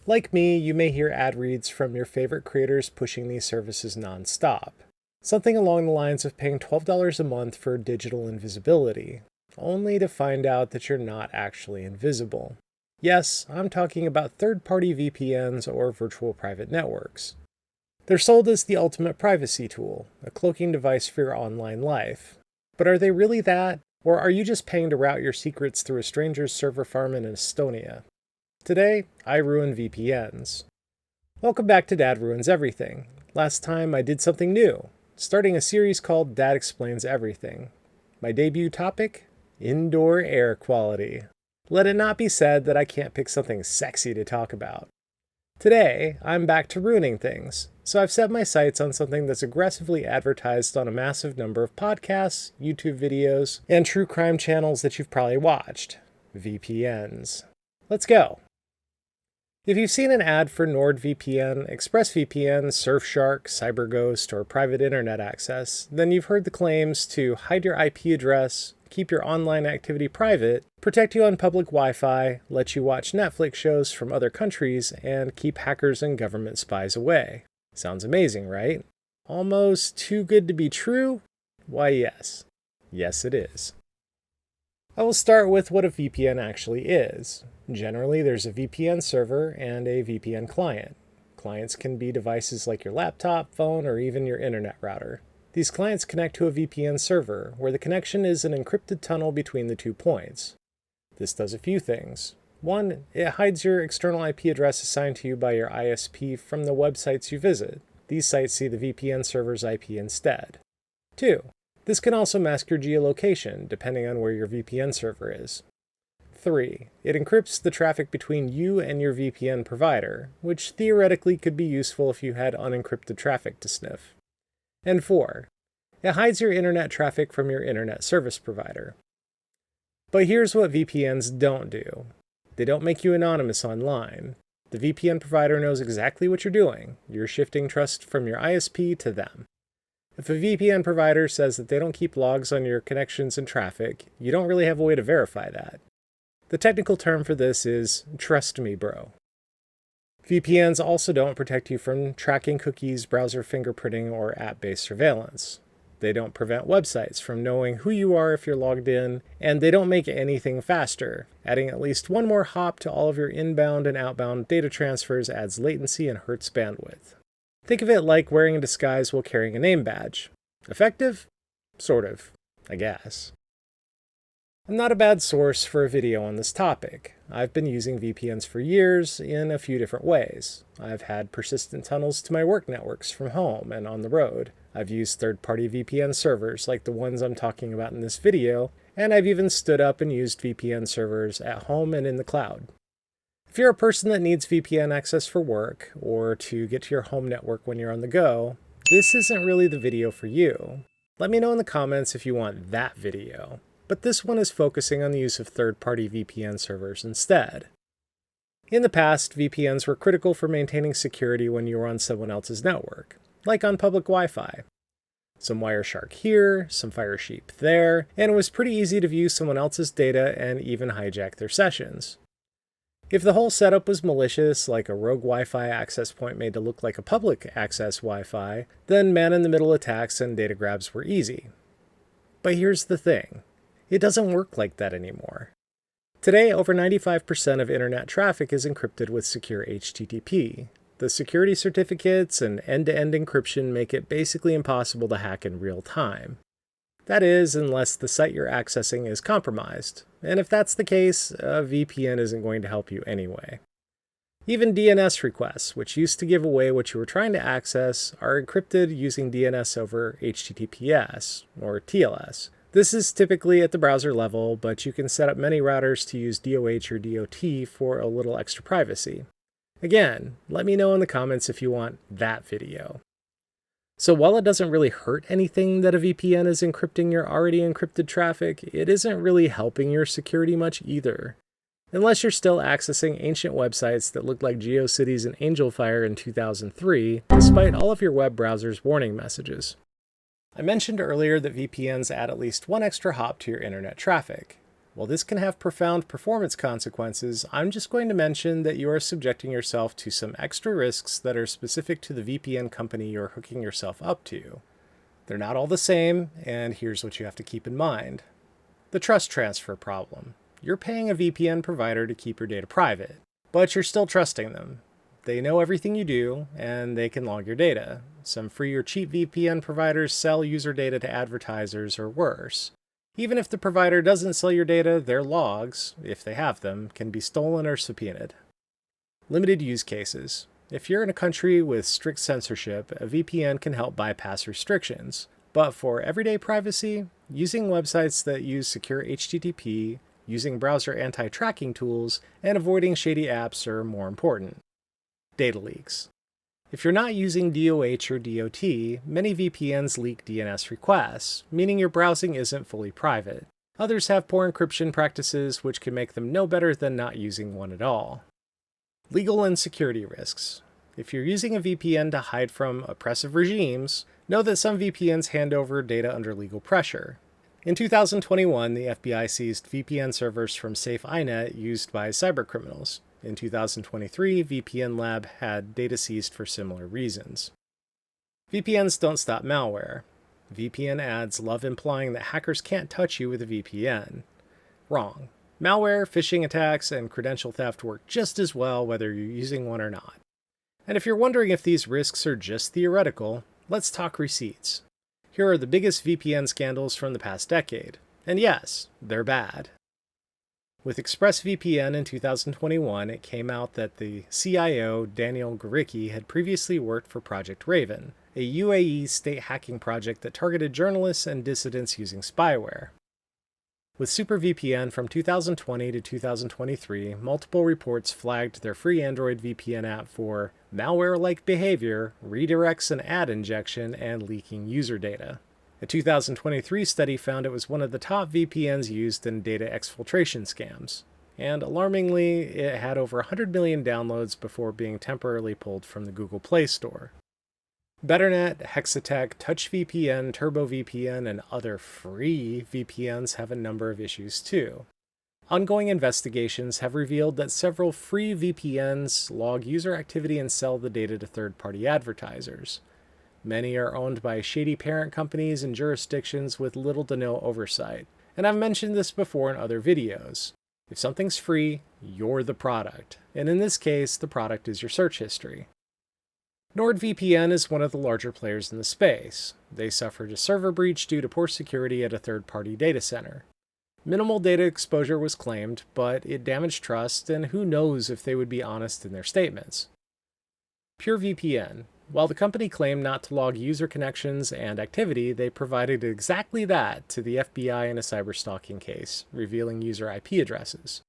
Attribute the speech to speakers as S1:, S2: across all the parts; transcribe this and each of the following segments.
S1: Like me, you may hear ad reads from your favorite creators pushing these services non-stop. Something along the lines of paying $12 a month for digital invisibility, only to find out that you're not actually invisible. Yes, I'm talking about third-party VPNs or virtual private networks. They're sold as the ultimate privacy tool, a cloaking device for your online life. But are they really that? Or are you just paying to route your secrets through a stranger's server farm in Estonia? Today, I ruin VPNs. Welcome back to Dad Ruins Everything. Last time I did something new, starting a series called Dad Explains Everything. My debut topic? Indoor air quality. Let it not be said that I can't pick something sexy to talk about. Today, I'm back to ruining things, so I've set my sights on something that's aggressively advertised on a massive number of podcasts, YouTube videos, and true crime channels that you've probably watched. VPNs. Let's go. If you've seen an ad for NordVPN, ExpressVPN, Surfshark, CyberGhost, or private internet access, then you've heard the claims to hide your IP address, keep your online activity private, protect you on public Wi-Fi, let you watch Netflix shows from other countries, and keep hackers and government spies away. Sounds amazing, right? Almost too good to be true? Why, yes. Yes, it is. I will start with what a VPN actually is. Generally, there's a VPN server and a VPN client. Clients can be devices like your laptop, phone, or even your internet router. These clients connect to a VPN server, where the connection is an encrypted tunnel between the 2 points. This does a few things. 1, it hides your external IP address assigned to you by your ISP from the websites you visit. These sites see the VPN server's IP instead. 2, this can also mask your geolocation, depending on where your VPN server is. 3, it encrypts the traffic between you and your VPN provider, which theoretically could be useful if you had unencrypted traffic to sniff. And 4, it hides your internet traffic from your internet service provider. But here's what VPNs don't do. They don't make you anonymous online. The VPN provider knows exactly what you're doing. You're shifting trust from your ISP to them. If a VPN provider says that they don't keep logs on your connections and traffic, you don't really have a way to verify that. The technical term for this is trust me, bro. VPNs also don't protect you from tracking cookies, browser fingerprinting, or app-based surveillance. They don't prevent websites from knowing who you are if you're logged in, and they don't make anything faster. Adding at least one more hop to all of your inbound and outbound data transfers adds latency and hurts bandwidth. Think of it like wearing a disguise while carrying a name badge. Effective? Sort of, I guess. I'm not a bad source for a video on this topic. I've been using VPNs for years in a few different ways. I've had persistent tunnels to my work networks from home and on the road. I've used third-party VPN servers like the ones I'm talking about in this video, and I've even stood up and used VPN servers at home and in the cloud. If you're a person that needs VPN access for work, or to get to your home network when you're on the go, this isn't really the video for you. Let me know in the comments if you want that video. But this one is focusing on the use of third-party VPN servers instead. In the past, VPNs were critical for maintaining security when you were on someone else's network, like on public Wi-Fi. Some Wireshark here, some Firesheep there, and it was pretty easy to view someone else's data and even hijack their sessions. If the whole setup was malicious, like a rogue Wi-Fi access point made to look like a public access Wi-Fi, then man-in-the-middle attacks and data grabs were easy. But here's the thing. It doesn't work like that anymore. Today, over 95% of internet traffic is encrypted with secure HTTP. The security certificates and end-to-end encryption make it basically impossible to hack in real time. That is, unless the site you're accessing is compromised. And if that's the case, a VPN isn't going to help you anyway. Even DNS requests, which used to give away what you were trying to access, are encrypted using DNS over HTTPS, or TLS. This is typically at the browser level, but you can set up many routers to use DOH or DOT for a little extra privacy. Again, let me know in the comments if you want that video. So while it doesn't really hurt anything that a VPN is encrypting your already encrypted traffic, it isn't really helping your security much either. Unless you're still accessing ancient websites that look like GeoCities and AngelFire in 2003, despite all of your web browser's warning messages. I mentioned earlier that VPNs add at least one extra hop to your internet traffic. While this can have profound performance consequences, I'm just going to mention that you are subjecting yourself to some extra risks that are specific to the VPN company you're hooking yourself up to. They're not all the same, and here's what you have to keep in mind. The trust transfer problem. You're paying a VPN provider to keep your data private, but you're still trusting them. They know everything you do, and they can log your data. Some free or cheap VPN providers sell user data to advertisers or worse. Even if the provider doesn't sell your data, their logs, if they have them, can be stolen or subpoenaed. Limited use cases. If you're in a country with strict censorship, a VPN can help bypass restrictions. But for everyday privacy, using websites that use secure HTTP, using browser anti-tracking tools, and avoiding shady apps are more important. Data leaks. If you're not using DOH or DOT, many VPNs leak DNS requests, meaning your browsing isn't fully private. Others have poor encryption practices, which can make them no better than not using one at all. Legal and security risks. If you're using a VPN to hide from oppressive regimes, know that some VPNs hand over data under legal pressure. In 2021, the FBI seized VPN servers from SafeINet used by cybercriminals. In 2023, VPN Lab had data seized for similar reasons. VPNs don't stop malware. VPN ads love implying that hackers can't touch you with a VPN. Wrong. Malware, phishing attacks, and credential theft work just as well whether you're using one or not. And if you're wondering if these risks are just theoretical, let's talk receipts. Here are the biggest VPN scandals from the past decade. And yes, they're bad. With ExpressVPN in 2021, it came out that the CIO, Daniel Garicki, had previously worked for Project Raven, a UAE state hacking project that targeted journalists and dissidents using spyware. With SuperVPN from 2020 to 2023, multiple reports flagged their free Android VPN app for malware-like behavior, redirects and ad injection, and leaking user data. A 2023 study found it was one of the top VPNs used in data exfiltration scams, and alarmingly, it had over 100 million downloads before being temporarily pulled from the Google Play Store. Betternet, Hexatech, TouchVPN, TurboVPN, and other free VPNs have a number of issues too. Ongoing investigations have revealed that several free VPNs log user activity and sell the data to third-party advertisers. Many are owned by shady parent companies in jurisdictions with little to no oversight. And I've mentioned this before in other videos. If something's free, you're the product. And in this case, the product is your search history. NordVPN is one of the larger players in the space. They suffered a server breach due to poor security at a third-party data center. Minimal data exposure was claimed, but it damaged trust, and who knows if they would be honest in their statements. PureVPN. While the company claimed not to log user connections and activity, they provided exactly that to the FBI in a cyberstalking case, revealing user IP addresses.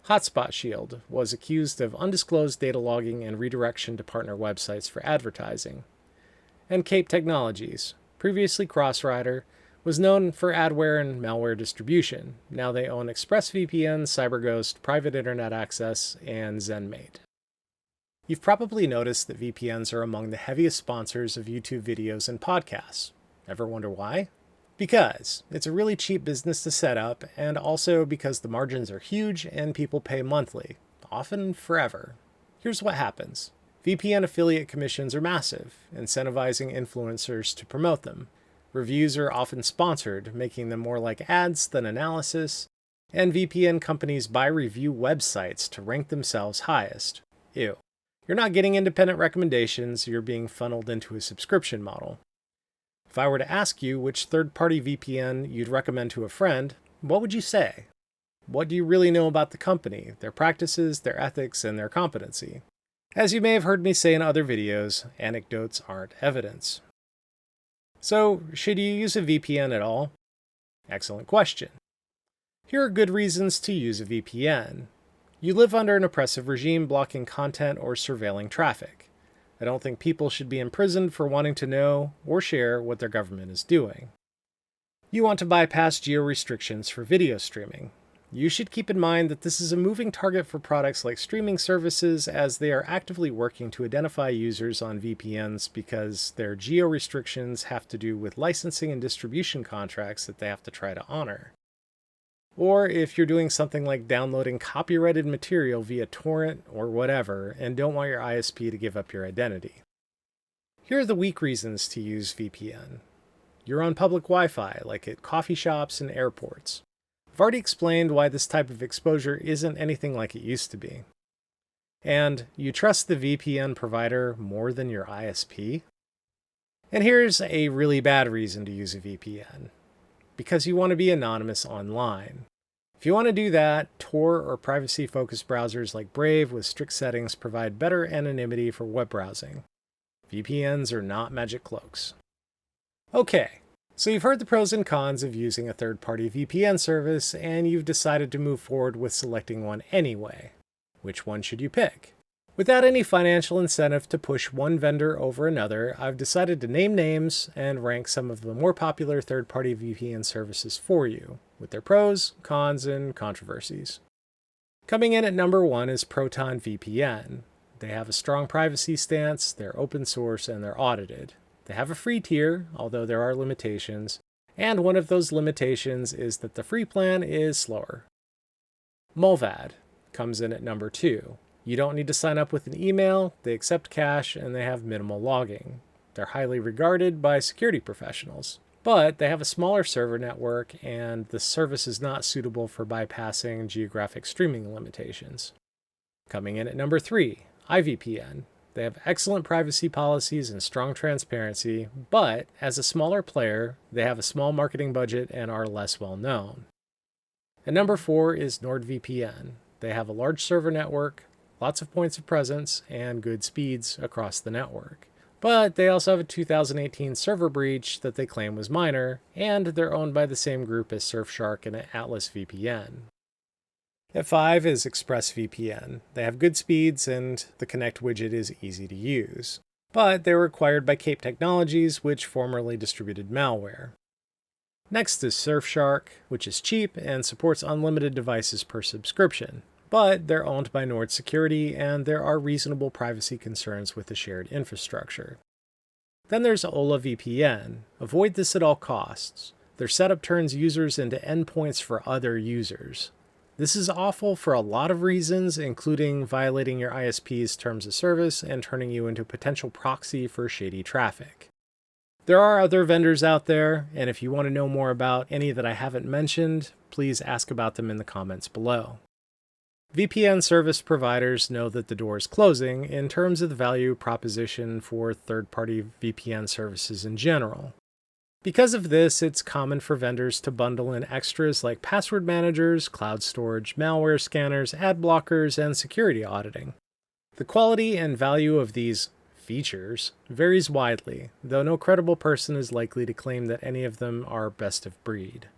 S1: Hotspot Shield was accused of undisclosed data logging and redirection to partner websites for advertising. And Cape Technologies, previously Crossrider, was known for adware and malware distribution. Now they own ExpressVPN, CyberGhost, Private Internet Access, and ZenMate. You've probably noticed that VPNs are among the heaviest sponsors of YouTube videos and podcasts. Ever wonder why? Because it's a really cheap business to set up, and also because the margins are huge and people pay monthly, often forever. Here's what happens. VPN affiliate commissions are massive, incentivizing influencers to promote them. Reviews are often sponsored, making them more like ads than analysis, and VPN companies buy review websites to rank themselves highest. Ew. You're not getting independent recommendations, you're being funneled into a subscription model. If I were to ask you which third-party VPN you'd recommend to a friend, what would you say? What do you really know about the company, their practices, their ethics, and their competency? As you may have heard me say in other videos, anecdotes aren't evidence. So, should you use a VPN at all? Excellent question. Here are good reasons to use a VPN. You live under an oppressive regime blocking content or surveilling traffic. I don't think people should be imprisoned for wanting to know or share what their government is doing. You want to bypass geo-restrictions for video streaming. You should keep in mind that this is a moving target for products like streaming services, as they are actively working to identify users on VPNs because their geo-restrictions have to do with licensing and distribution contracts that they have to try to honor. or if you're doing something like downloading copyrighted material via torrent or whatever and don't want your ISP to give up your identity. Here are the weak reasons to use VPN. You're on public Wi-Fi, like at coffee shops and airports. I've already explained why this type of exposure isn't anything like it used to be. And you trust the VPN provider more than your ISP? And here's a really bad reason to use a VPN. Because you want to be anonymous online. If you want to do that, Tor or privacy-focused browsers like Brave with strict settings provide better anonymity for web browsing. VPNs are not magic cloaks. Okay, so you've heard the pros and cons of using a third-party VPN service, and you've decided to move forward with selecting one anyway. Which one should you pick? Without any financial incentive to push one vendor over another, I've decided to name names and rank some of the more popular third-party VPN services for you, with their pros, cons, and controversies. Coming in at number 1 is ProtonVPN. They have a strong privacy stance, they're open source, and they're audited. They have a free tier, although there are limitations, and one of those limitations is that the free plan is slower. Mullvad comes in at number 2. You don't need to sign up with an email, they accept cash, and they have minimal logging. They're highly regarded by security professionals, but they have a smaller server network, and the service is not suitable for bypassing geographic streaming limitations. Coming in at number 3, IVPN. They have excellent privacy policies and strong transparency, but as a smaller player, they have a small marketing budget and are less well known. And number 4 is NordVPN. They have a large server network, lots of points of presence, and good speeds across the network. But they also have a 2018 server breach that they claim was minor, and they're owned by the same group as Surfshark and Atlas VPN. At 5 is ExpressVPN. They have good speeds and the Connect widget is easy to use. But they were acquired by Cape Technologies, which formerly distributed malware. Next is Surfshark, which is cheap and supports unlimited devices per subscription. But they're owned by Nord Security and there are reasonable privacy concerns with the shared infrastructure. Then there's HolaVPN. Avoid this at all costs. Their setup turns users into endpoints for other users. This is awful for a lot of reasons, including violating your ISP's terms of service and turning you into a potential proxy for shady traffic. There are other vendors out there, and if you want to know more about any that I haven't mentioned, please ask about them in the comments below. VPN service providers know that the door is closing in terms of the value proposition for third-party VPN services in general. Because of this, it's common for vendors to bundle in extras like password managers, cloud storage, malware scanners, ad blockers, and security auditing. The quality and value of these features varies widely, though no credible person is likely to claim that any of them are best of breed.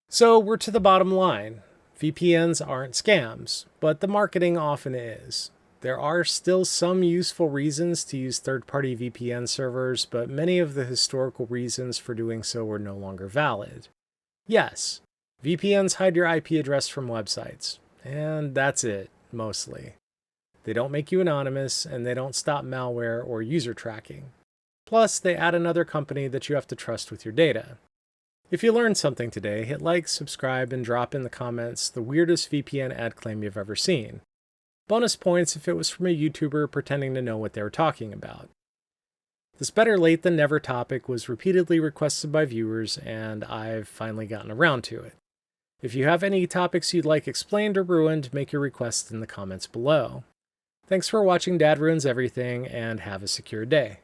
S1: So we're to the bottom line. VPNs aren't scams, but the marketing often is. There are still some useful reasons to use third-party VPN servers, but many of the historical reasons for doing so were no longer valid. Yes, VPNs hide your IP address from websites, and that's it, mostly. They don't make you anonymous, and they don't stop malware or user tracking. Plus, they add another company that you have to trust with your data. If you learned something today, hit like, subscribe, and drop in the comments the weirdest VPN ad claim you've ever seen. Bonus points if it was from a YouTuber pretending to know what they were talking about. This better late than never topic was repeatedly requested by viewers, and I've finally gotten around to it. If you have any topics you'd like explained or ruined, make your requests in the comments below. Thanks for watching Dad Ruins Everything, and have a secure day.